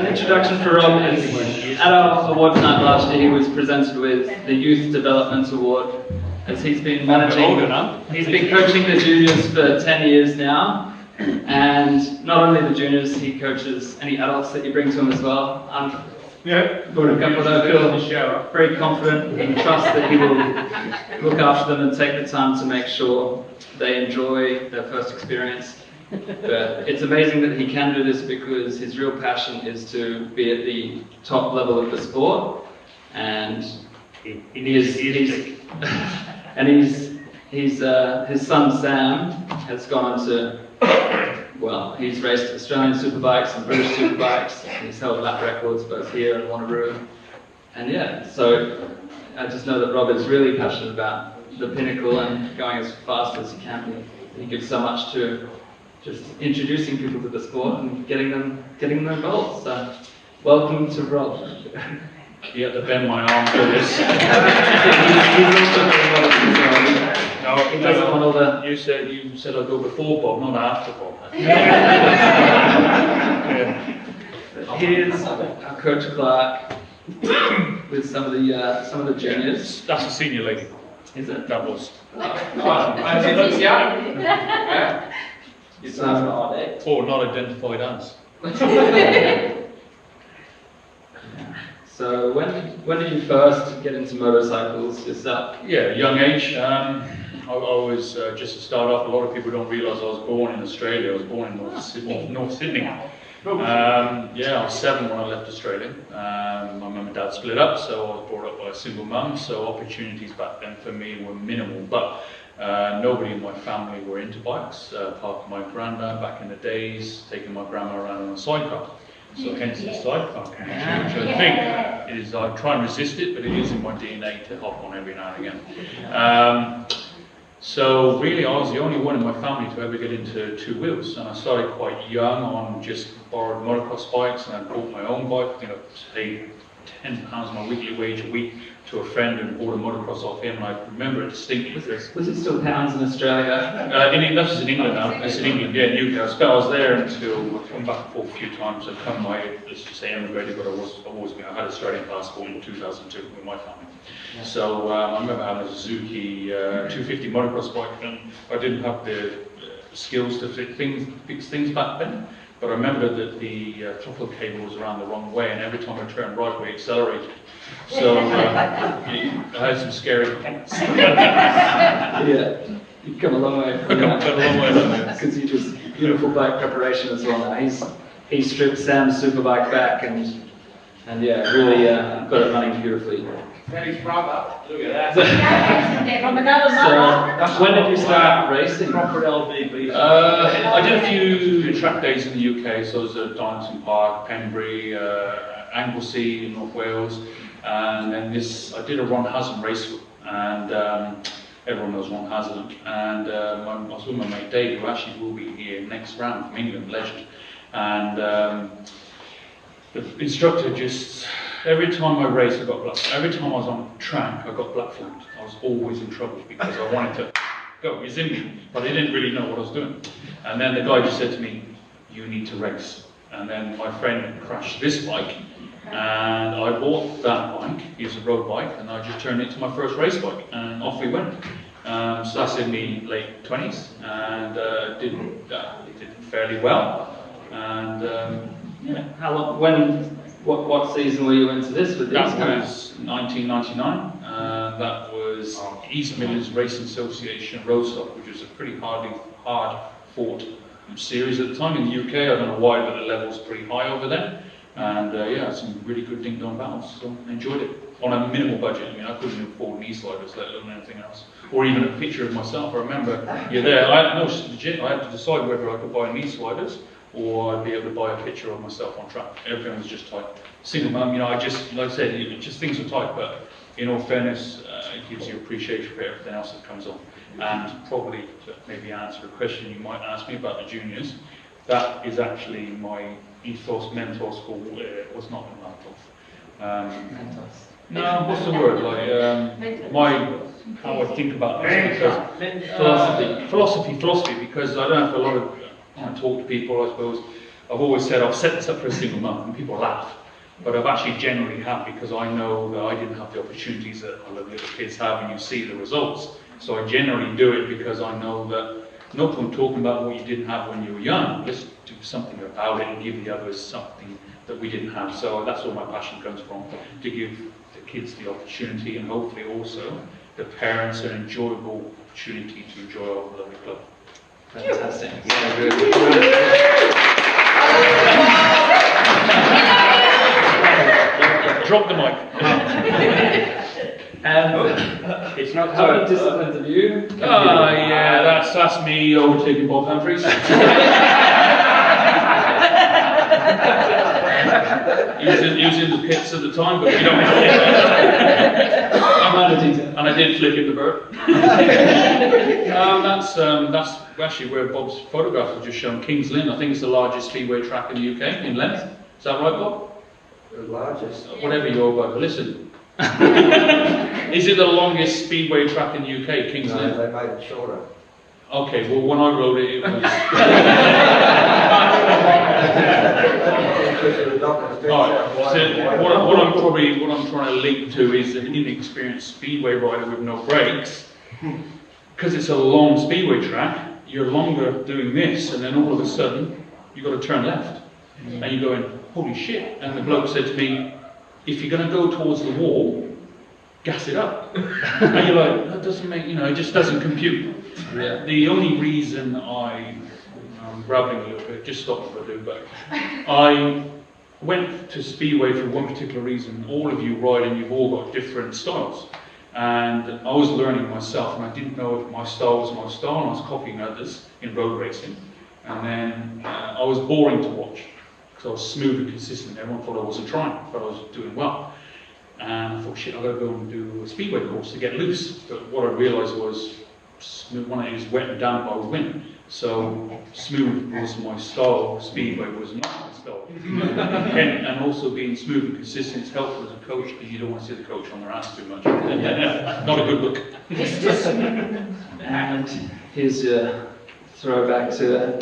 an introduction for Rob is at our awards night last year he was presented with the Youth Development Award as he's been he's been coaching the juniors for 10 years now, and not only the juniors, he coaches any adults that you bring to him as well. Yeah, for a couple that I feel very confident and trust that he will look after them and take the time to make sure they enjoy their first experience. But it's amazing that he can do this because his real passion is to be at the top level of the sport, and his son Sam has gone on to, well, he's raced Australian superbikes and British superbikes. He's held lap records both here and Wanneroo. And yeah, so I just know that Rob is really passionate about the pinnacle and going as fast as he can. He gives so much to just introducing people to the sport and getting them involved. So welcome to Rob. You have to bend my arm for this. He's also doing well as well. No, he doesn't want all the... You said I'd go before Bob, not after Bob. Here's our coach Clarke with some of the juniors. That's a senior lady. Is it? That was. And she looks young. Yeah. Or not identified as. So when did you first get into motorcycles yourself? Yeah, young age. I was, just to start off, a lot of people don't realise I was born in Australia. I was born in North Sydney. Yeah, I was 7 when I left Australia. My mum and dad split up, so I was brought up by a single mum, so opportunities back then for me were minimal. But nobody in my family were into bikes, apart from my granddad back in the days, taking my grandma around on a sidecar. So hence the sidecar connection, which I think is, I try and resist it, but it is in my DNA to hop on every now and again. So really I was the only one in my family to ever get into 2 wheels, and I started quite young on just borrowed motocross bikes, and I bought my own bike. I think I paid £10 my weekly wage a week to a friend and bought a motocross off him, and I remember it distinctly. Was it still pounds in Australia? That's in England now. It's in England, yeah, Newcastle. I was there until I've come back and forth a few times. I've come let's just say emigrated, but I had an Australian passport in 2002 with my family. Yeah. So I remember having a Suzuki 250 motocross bike, and I didn't have the skills to fix things back then. But I remember that the throttle cable was around the wrong way, and every time I turned right, we accelerated. So I had some scary moments. Yeah, you've come a long way from that. Come a long way from that. Because you just beautiful bike preparation as well now. He stripped Sam's superbike back and yeah, really got it running beautifully. Very proper. Look at that. So when did you start racing? Proper LBB. I did a few track days in the UK, so I was at Darlington Park, Pembrey, Anglesey in North Wales, and then I did a Ron Haslam race, and everyone knows Ron Haslam, and I was with my mate Dave, who actually will be here next round from England, legend, and the instructor just, every time I raced I got black, every time I was on track I got black flagged. I was always in trouble because I wanted to go, he's in me, but I didn't really know what I was doing. And then the guy just said to me, you need to race. And then my friend crashed this bike, and I bought that bike, it's a road bike, and I just turned it into my first race bike, and off we went. So that's in the late 20s, and did fairly well. And yeah. How long? What season were you into this with these That guys? was 1999. That was East Midlands Racing Association Roadstock, which was a pretty hard fought series at the time in the UK. I don't know why, but the level was pretty high over there. And yeah, some really good ding-dong battles, so I enjoyed it. On a minimal budget. I mean, I couldn't afford knee sliders, let alone anything else. Or even a picture of myself. I remember, you're there, I had to decide whether I could buy knee sliders or I'd be able to buy a picture of myself on track. Everything was just tight. Single mum, you know, like I said, just things were tight, but in all fairness, it gives you appreciation for everything else that comes on. And probably to maybe answer a question you might ask me about the juniors, that is actually my ethos, mentor school. Was not a mentor. No, what's the word? How I think about this. Philosophy, because I don't have a lot of, I talk to people, I suppose. I've always said I've set this up for a single month, and people laugh. But I've actually generally have, because I know that I didn't have the opportunities that other little kids have, and you see the results. So I generally do it because I know that no point talking about what you didn't have when you were young. Let's do something about it and give the others something that we didn't have. So that's where my passion comes from, to give the kids the opportunity, and hopefully also the parents an enjoyable opportunity to enjoy our lovely club. Fantastic. Drop the mic. It's not how many disciplines have you? Yeah, that's me overtaking Bob Humphries. He was in the pits at the time, but we don't know. And I did flip in the bird. That's actually where Bob's photograph was just shown. Kings Lynn, I think it's the largest speedway track in the UK in length. Is that right, Bob? The largest. Whatever you're about. Listen. Is it the longest speedway track in the UK, Kings Lynn? No, they made it shorter. Okay, well when I wrote it, it was... Alright, so what I'm trying to link to is an inexperienced speedway rider with no brakes. Because it's a long speedway track, you're longer doing this, and then all of a sudden, you've got to turn left. And you're going, holy shit. And the bloke said to me, if you're going to go towards the wall, gas it up. And you're like, that doesn't make, it just doesn't compute. Yeah. The only reason I'm rambling a little bit, just stop if I do, but I went to Speedway for one particular reason. All of you ride and you've all got different styles. And I was learning myself, and I didn't know if my style was my style, and I was copying others in road racing. And then I was boring to watch, because I was smooth and consistent. Everyone thought I wasn't trying, but I was doing well. And I thought, shit, I've got to go and do a speedway course to get loose. But what I realised was, when it was wet and damp, I would win. So smooth was my style, speedway was not my style. And also being smooth and consistent is helpful as a coach, because you don't want to see the coach on their ass too much. Not a good look. And here's your throwback to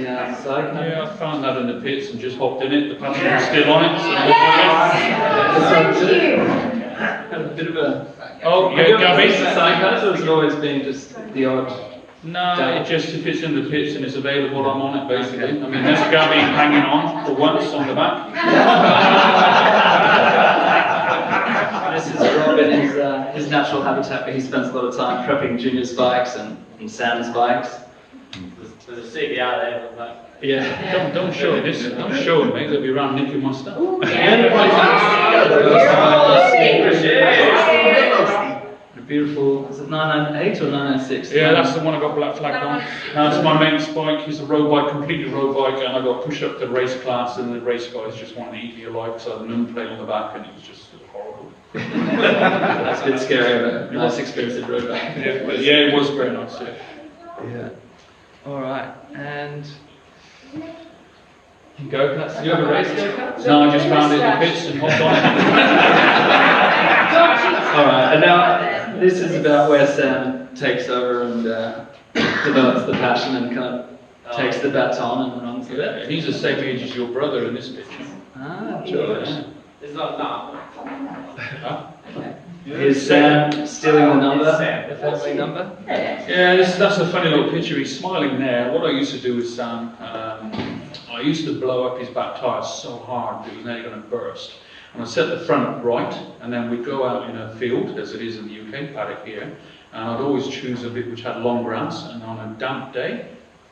I found that in the pits and just hopped in it. The passion was still on it. So Thank you. Had a bit of a... Oh, yeah, Gabby. Or has it always been just the odd... No, it just, if it's in the pits and it's available, I'm on it, basically. I mean, there's Gabby hanging on for once on the back. This is Rob in his natural habitat, where he spends a lot of time prepping Junior's bikes and Sam's bikes. There's a CBR there, but Yeah. Don't show this. Don't show it, mate. They'll be around nicking my stuff. Beautiful, is it 998 or 996? Yeah, that's the one I got black flagged on. That's my main bike. It's a road bike, completely road bike, and I got pushed up to race class, and the race guys just wanted to eat me alive, so I had a number plate on the back, and it was just horrible. That's a bit scary, but nice expensive road bike. Yeah, but yeah, it was very nice. Yeah. All right, and go-karts. Do you have a race go-kart? No, I just found it in the pits and hopped on it. All right, and now this is about where Sam takes over and develops the passion and kind of takes the baton and runs with it. He's the same age as your brother in this picture. Ah, George. it's not that. Huh? Is Sam stealing the number? The family number? Yeah, that's a funny little picture. He's smiling there. What I used to do with Sam, I used to blow up his back tyres so hard that he was nearly going to burst. And I set the front right, and then we'd go out in a field, as it is in the UK, paddock here, and I'd always choose a bit which had long grass, and on a damp day,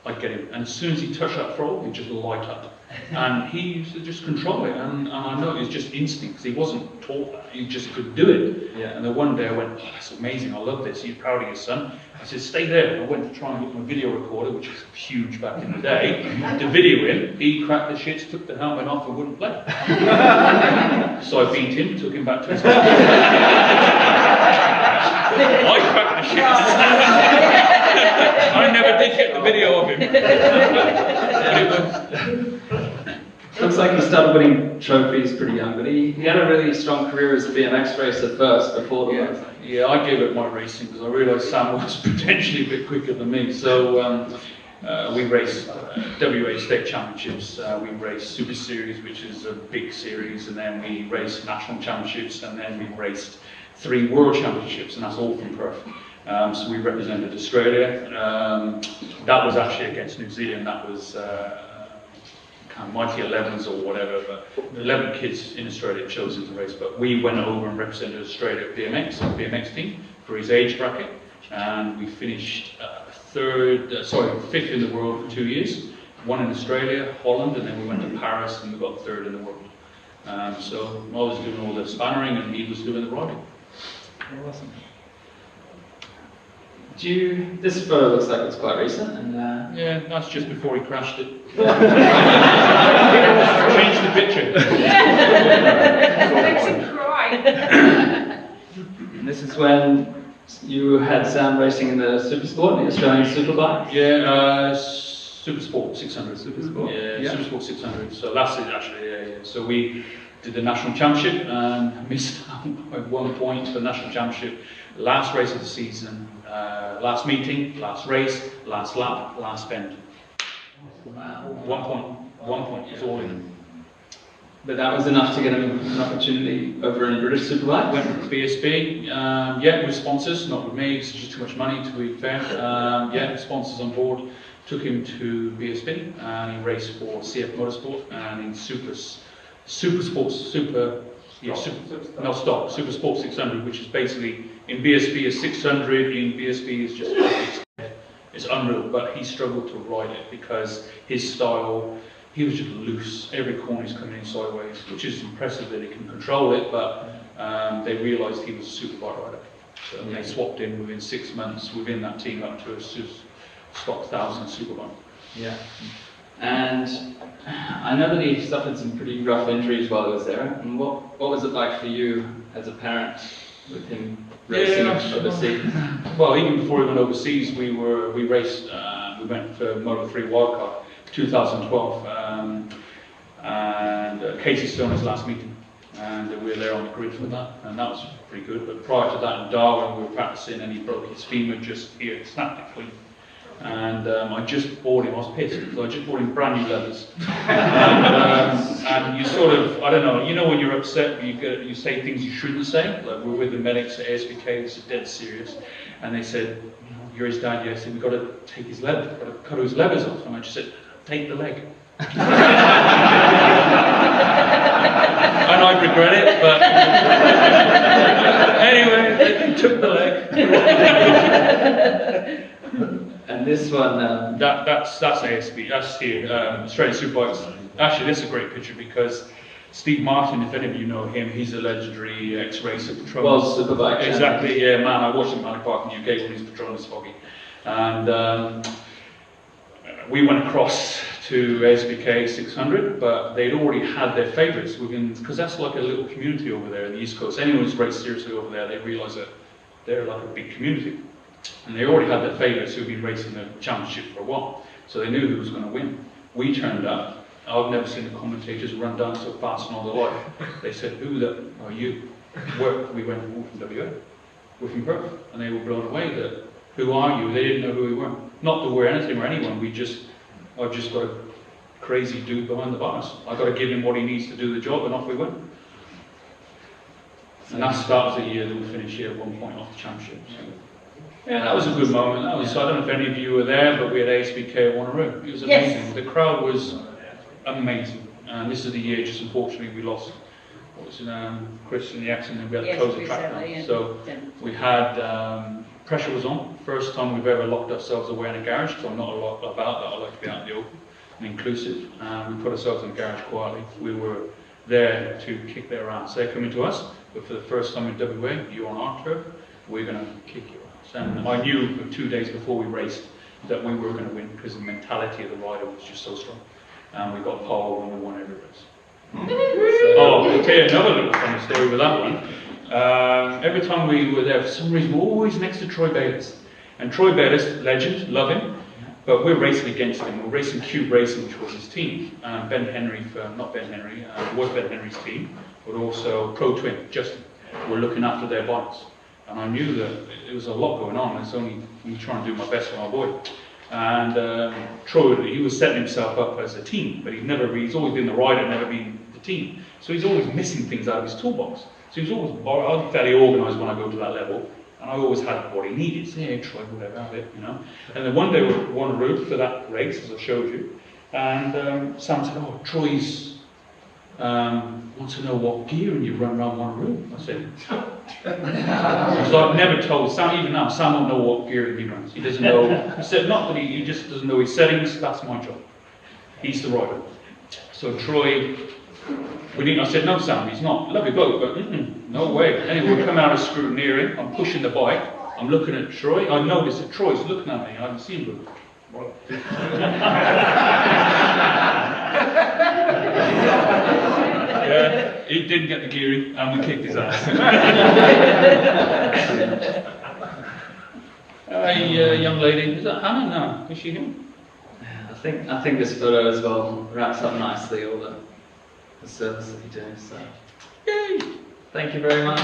I'd get him. And as soon as he touched that throttle, he'd just light up. And he used to just control it, and I know it was just instinct, because he wasn't taught that, he just could do it. Yeah. And then one day I went, oh, that's amazing, I love this, he's proud of his son. I said, stay there. And I went to try and get my video recorder, which was huge back in the day, to video him. He cracked the shits, took the helmet off and wouldn't play. So I beat him, took him back to his house. I cracked the shits. I never did get the video of him. Looks like he started winning trophies pretty young, but he had a really strong career as a BMX racer first, before the motorcycle. Yeah, I gave up my racing because I realised Sam was potentially a bit quicker than me. So We race WA State Championships, we race Super Series, which is a big series, and then we race National Championships, and then we raced 3 World Championships, and that's all from Perth. So we represented Australia. That was actually against New Zealand. That was kind of mighty 11s or whatever, but 11 kids in Australia chosen to race. But we went over and represented Australia at BMX team for his age bracket, and we finished fifth in the world for 2 years. 1 in Australia, Holland, and then we went to Paris and we got 3rd in the world. So I was doing all the spannering and he was doing the riding. Awesome. This photo looks like it's quite recent, and yeah, that's just before he crashed it. Change the picture. Makes him cry. and this is when you had Sam racing in the Super Sport, the Australian Superbike. Yeah, Super Sport 600. Super Sport. Yeah, Super Sport 600. So that's it actually. Yeah. So we did the national championship and missed out by 1 point for the national championship. Last race of the season, last meeting, last race, last lap, last bend. Wow. 1 point is all in. But that was enough to get him an opportunity over in British Superbike. Went with BSB, yeah, with sponsors, not with me, it's just too much money to be fair. Yeah, sponsors on board. Took him to BSB and he raced for CF Motorsport and in Super Sport 600, which is basically in BSB is 600, in BSB is just it's unreal, but he struggled to ride it because his style, he was just loose. Every corner he's coming in sideways, which is impressive that he can control it, but they realised he was a superbike rider. So they swapped in within 6 months within that team up to a stock 1000 superbike. Yeah. And I know that he suffered some pretty rough injuries while he was there. And what was it like for you as a parent with him racing overseas? Well, even before he went overseas, we raced. We went for Moto3 Wildcard 2012, and Casey Stoner's last meeting, and we were there on the grid for that, and that was pretty good. But prior to that, in Darwin, we were practicing, and he broke his femur just here, snapped it clean. And I just bought him, I was pissed, because I just bought him brand new leathers. And you sort of, I don't know, you know when you're upset, you say things you shouldn't say. Like we're with the medics at ASBK, this is dead serious. And they said, you're his dad, yes, we've got to take his leather, we've got to cut his levers off. And I just said, take the leg. And I regret it, but anyway, they took the leg. And this one, that's ASB, that's here, Australian Superbikes. Actually, this is a great picture because Steve Martin, if any of you know him, he's a legendary ex-racer Patronus. World Superbike. Exactly, yeah, man. I watched him at Manor Park in the UK when he's Patronus foggy. And we went across to ASBK 600, but they'd already had their favourites within, because that's like a little community over there in the East Coast. Anyone who's raced seriously over there, they realise that they're like a big community. And they already had their favourites who'd been racing the championship for a while, so they knew who was going to win. We turned up. I've never seen the commentators run down so fast in all their life. They said, "Who the are you?" We went, "We're from WA. We're from Perth," and they were blown away. That, "Who are you?" They didn't know who we were. Not that we're anything or anyone. I've just got a crazy dude behind the bars. I've got to give him what he needs to do the job, and off we went. And that starts the year that we finished here at 1 point off the championship. So. Yeah, that was a good moment. That was, I don't know if any of you were there, but we had ASBK at Wanneroo. It was amazing. Yes. The crowd was amazing. And this is the year, just unfortunately, we lost, what was it, Chris in the accident, we had to close the track down. So we had, pressure was on. First time we've ever locked ourselves away in a garage, so I'm not a lot about that. I like to be out in the open and inclusive. We put ourselves in the garage quietly. We were there to kick their ass. They're coming to us, but for the first time in WA, you're on our turf, we're going to kick your ass. And I knew 2 days before we raced that we were going to win because the mentality of the rider was just so strong. And we got pole and we won every race. Oh, I'll tell you another little funny story with that one. Every time we were there, for some reason, we're always next to Troy Bayliss. And Troy Bayliss, legend, love him, but we're racing against him. We're racing Cube Racing, which was his team. Ben Henry, not Ben Henry, it was Ben Henry's team, but also Pro Twin, Justin, were looking after their bikes. And I knew that there was a lot going on. It's only me trying to do my best for my boy. And Troy, he was setting himself up as a team, but he's always been the rider, never been the team. So he's always missing things out of his toolbox. So he was always, I'm fairly organised when I go to that level, and I always had what he needed. So, yeah, Troy, whatever, have it, you know. And then one day we were on a route for that race, as I showed you, and Sam said, oh, Troy's wants to know what gearing you run around one route. I said, because I've never told Sam, even now, Sam won't know what gearing he runs. He doesn't know. He said, not that he just doesn't know his settings, that's my job. He's the rider. So Troy, I said, no, Sam, he's not. Lovely bloke, but no way. Anyway, we come out of scrutineering, I'm pushing the bike, I'm looking at Troy, I noticed that Troy's looking at me, I haven't seen him. Yeah, he didn't get the gearing, and we kicked his ass. A young lady, is that Hannah? No, is she here? I think this photo as well wraps up nicely all the service that you do. So, yay! Thank you very much.